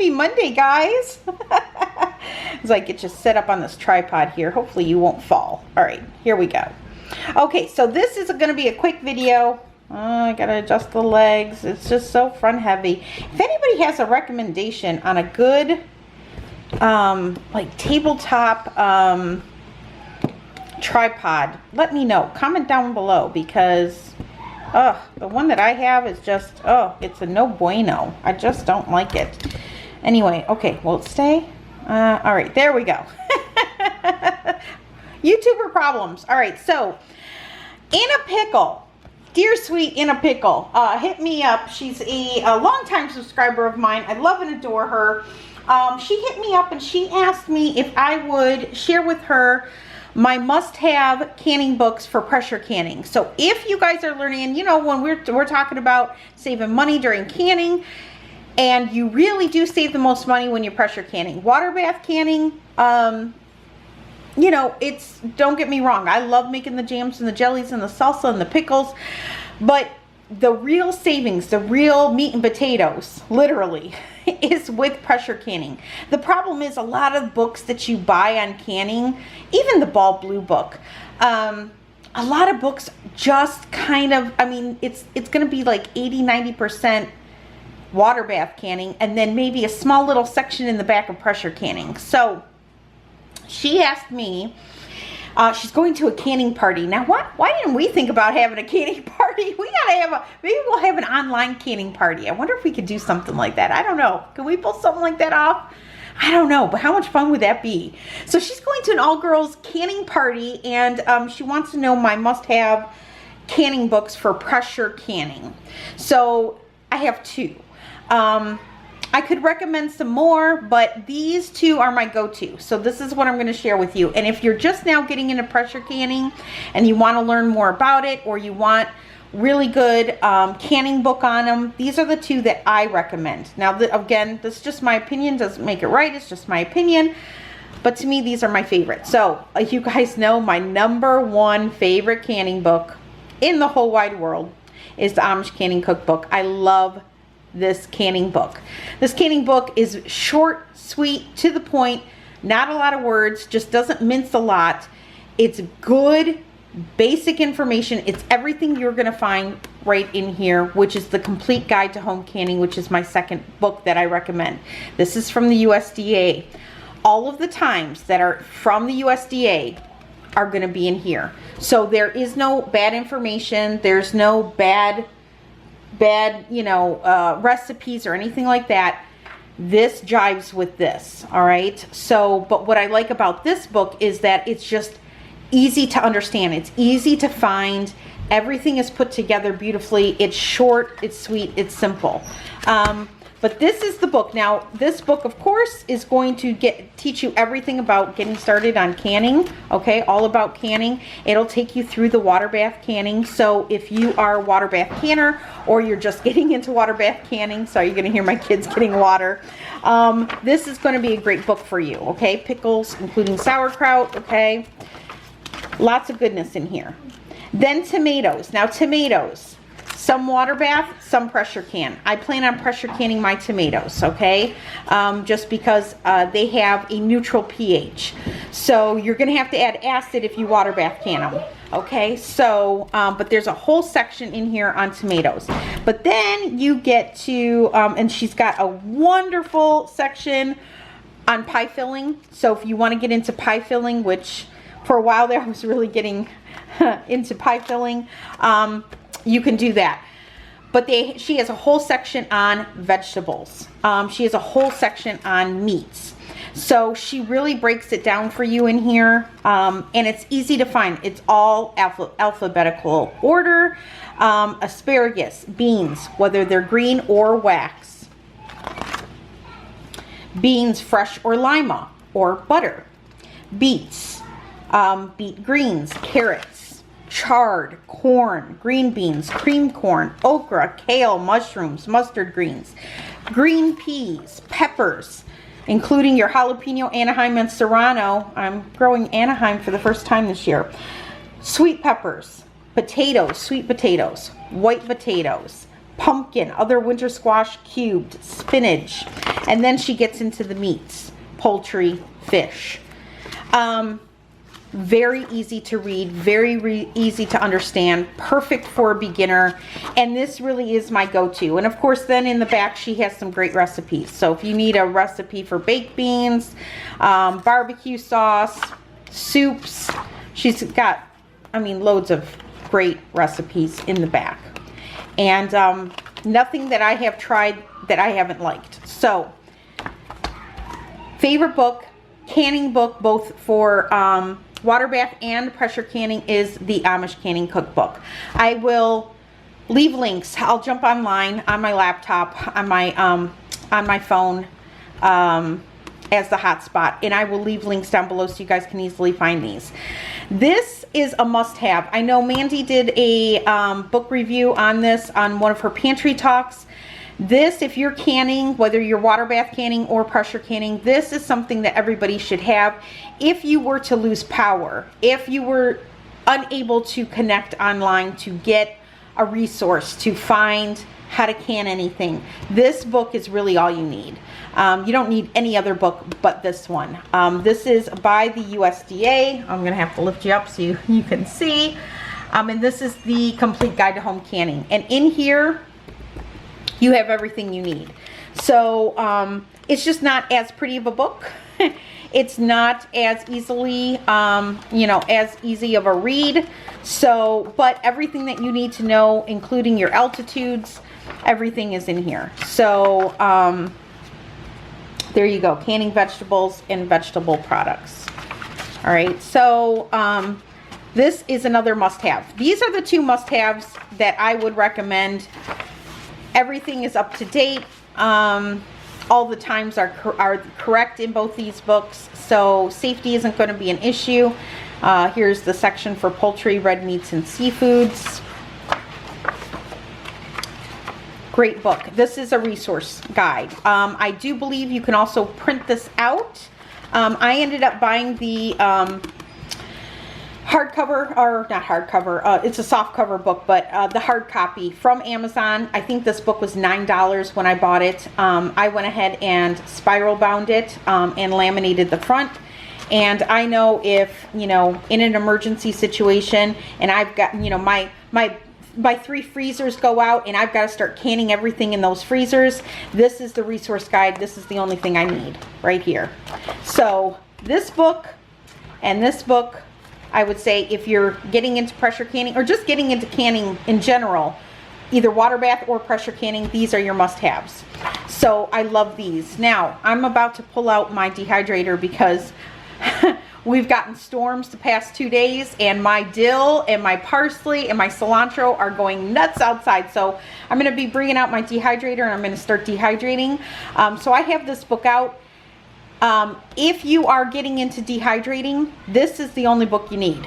Happy Monday, guys. As I get you set up on this tripod here, hopefully you won't fall. All right, here we go. Okay, so this is going to be a quick video. I gotta adjust the legs. It's just so front heavy. If anybody has a recommendation on a good like tabletop tripod, let me know. Comment down below, because the one that I have is just, it's a no bueno. I just don't like it. Anyway, okay, will it stay? All right, there we go. YouTuber problems. All right, so In a Pickle, dear sweet In a Pickle, hit me up. She's a longtime subscriber of mine. I love and adore her. She hit me up and she asked me if I would share with her my must-have canning books for pressure canning. So if you guys are learning, and you know, when we're talking about saving money during canning, and you really do save the most money when you're pressure canning. Water bath canning, you know, don't get me wrong, I love making the jams and the jellies and the salsa and the pickles, but the real savings, the real meat and potatoes, literally, is with pressure canning. The problem is a lot of books that you buy on canning, even the Ball Blue book, a lot of books just kind of, I mean, it's going to be like 80-90% water bath canning, and then maybe a small little section in the back of pressure canning. So she asked me, she's going to a canning party. Now, why didn't we think about having a canning party? We gotta have maybe we'll have an online canning party. I wonder if we could do something like that. I don't know. Can we pull something like that off? I don't know, but how much fun would that be? So she's going to an all-girls canning party, and she wants to know my must-have canning books for pressure canning. So I have two. I could recommend some more, but these two are my go-to. So this is what I'm going to share with you. And if you're just now getting into pressure canning and you want to learn more about it, or you want really good canning book on them, these are the two that I recommend. Now, again, this is just my opinion. Doesn't make it right. It's just my opinion. But to me, these are my favorite. So you guys know my #1 favorite canning book in the whole wide world is the Amish Canning Cookbook. I love this canning book. This canning book is short, sweet, to the point, not a lot of words, just doesn't mince a lot. It's good, basic information. It's everything you're going to find right in here, which is the Complete Guide to Home Canning, which is my second book that I recommend. This is from the USDA. All of the times that are from the USDA are going to be in here. So there is no bad information. There's no bad, you know, recipes or anything like that. This jives with this, all right? So, but what I like about this book is that it's just easy to understand. It's easy to find. Everything is put together beautifully. It's short, it's sweet, it's simple. But this is the book. Now, this book, of course, is going to teach you everything about getting started on canning, okay? All about canning. It'll take you through the water bath canning. So if you are a water bath canner, or you're just getting into water bath canning, sorry, you're gonna hear my kids getting water. This is gonna be a great book for you, okay? Pickles, including sauerkraut, okay? Lots of goodness in here. Then tomatoes. Now, tomatoes. Some water bath, some pressure can. I plan on pressure canning my tomatoes, okay? Just because they have a neutral pH. So you're gonna have to add acid if you water bath can them, okay? So, but there's a whole section in here on tomatoes. But then you get to, and she's got a wonderful section on pie filling. So if you wanna get into pie filling, which for a while there I was really getting into pie filling, you can do that. But she has a whole section on vegetables. She has a whole section on meats. So she really breaks it down for you in here. And it's easy to find. It's all alphabetical order. Asparagus, beans, whether they're green or wax. Beans, fresh or lima, or butter. Beets, beet greens, carrots, chard, corn, green beans, cream corn, okra, kale, mushrooms, mustard greens, green peas, peppers, including your jalapeno, Anaheim, and Serrano. I'm growing Anaheim for the first time this year. Sweet peppers, potatoes, sweet potatoes, white potatoes, pumpkin, other winter squash cubed, spinach. And then she gets into the meats, poultry, fish. Very easy to read, very easy to understand, perfect for a beginner, and this really is my go-to. And of course, then in the back she has some great recipes. So if you need a recipe for baked beans, barbecue sauce, soups, she's got, I mean, loads of great recipes in the back. And nothing that I have tried that I haven't liked. So, favorite book, canning book, both for water bath and pressure canning, is the Amish Canning Cookbook. I will leave links. I'll jump online on my laptop, on my phone, as the hotspot, and I will leave links down below so you guys can easily find these. This is a must-have. I know Mandy did a book review on this on one of her pantry talks. This, if you're canning, whether you're water bath canning or pressure canning, this is something that everybody should have. If you were to lose power, if you were unable to connect online to get a resource to find how to can anything, this book is really all you need. You don't need any other book but this one. This is by the USDA. I'm gonna have to lift you up so you can see. And this is the Complete Guide to Home Canning. And in here, you have everything you need. So it's just not as pretty of a book. It's not as easily, you know, as easy of a read. So, but everything that you need to know, including your altitudes, everything is in here. So there you go, canning vegetables and vegetable products. All right, so this is another must-have. These are the two must-haves that I would recommend. Everything is up to date. All the times are correct in both these books, so safety isn't going to be an issue. Here's the section for poultry, red meats, and seafoods. Great book. This is a resource guide. I do believe you can also print this out. I ended up buying the hardcover, or not hardcover, it's a soft cover book, but the hard copy from Amazon. I think this book was $9 when I bought it. I went ahead and spiral bound it and laminated the front. And I know if, you know, in an emergency situation and I've got, you know, my 3 freezers go out and I've got to start canning everything in those freezers, this is the resource guide. This is the only thing I need right here. So this book and this book, I would say if you're getting into pressure canning or just getting into canning in general, either water bath or pressure canning, these are your must-haves. So I love these. Now I'm about to pull out my dehydrator because we've gotten storms the past 2 days and my dill and my parsley and my cilantro are going nuts outside. So I'm going to be bringing out my dehydrator and I'm going to start dehydrating. So I have this book out. If you are getting into dehydrating, this is the only book you need.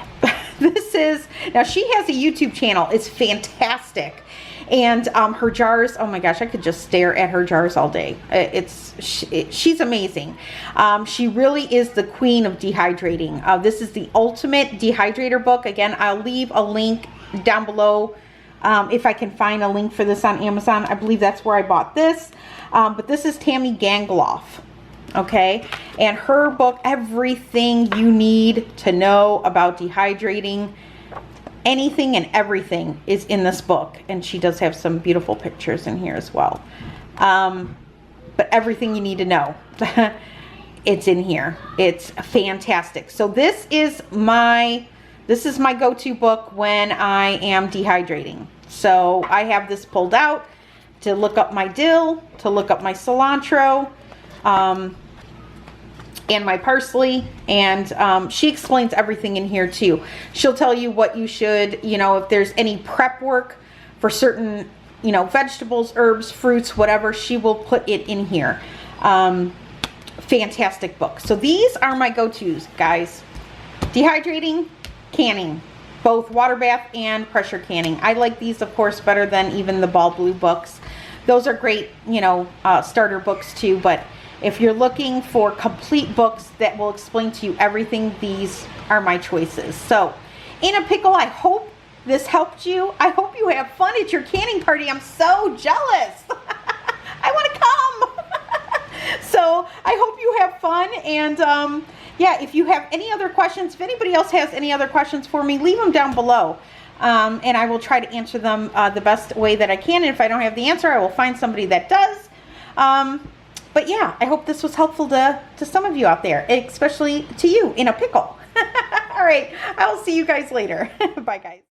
This is, now she has a YouTube channel. It's fantastic. And her jars, oh my gosh, I could just stare at her jars all day. She's amazing. She really is the queen of dehydrating. This is the ultimate dehydrator book. Again, I'll leave a link down below if I can find a link for this on Amazon. I believe that's where I bought this. But this is Tammy Gangloff. Okay, and her book, everything you need to know about dehydrating, anything and everything is in this book. And she does have some beautiful pictures in here as well. But everything you need to know, it's in here. It's fantastic. So this is my go-to book when I am dehydrating. So I have this pulled out to look up my dill, to look up my cilantro, and my parsley, and she explains everything in here too. She'll tell you what you should, you know, if there's any prep work for certain, you know, vegetables, herbs, fruits, whatever, she will put it in here. Fantastic book. So these are my go-tos, guys. Dehydrating, canning, both water bath and pressure canning. I like these, of course, better than even the Ball Blue books. Those are great, you know, starter books too, but if you're looking for complete books that will explain to you everything, these are my choices. So, in a pickle, I hope this helped you. I hope you have fun at your canning party. I'm so jealous. I want to come. Well, I hope you have fun. And yeah, if you have any other questions, if anybody else has any other questions for me, leave them down below. And I will try to answer them the best way that I can. And if I don't have the answer, I will find somebody that does. But yeah, I hope this was helpful to some of you out there, especially to you in a pickle. All right, I'll see you guys later. Bye, guys.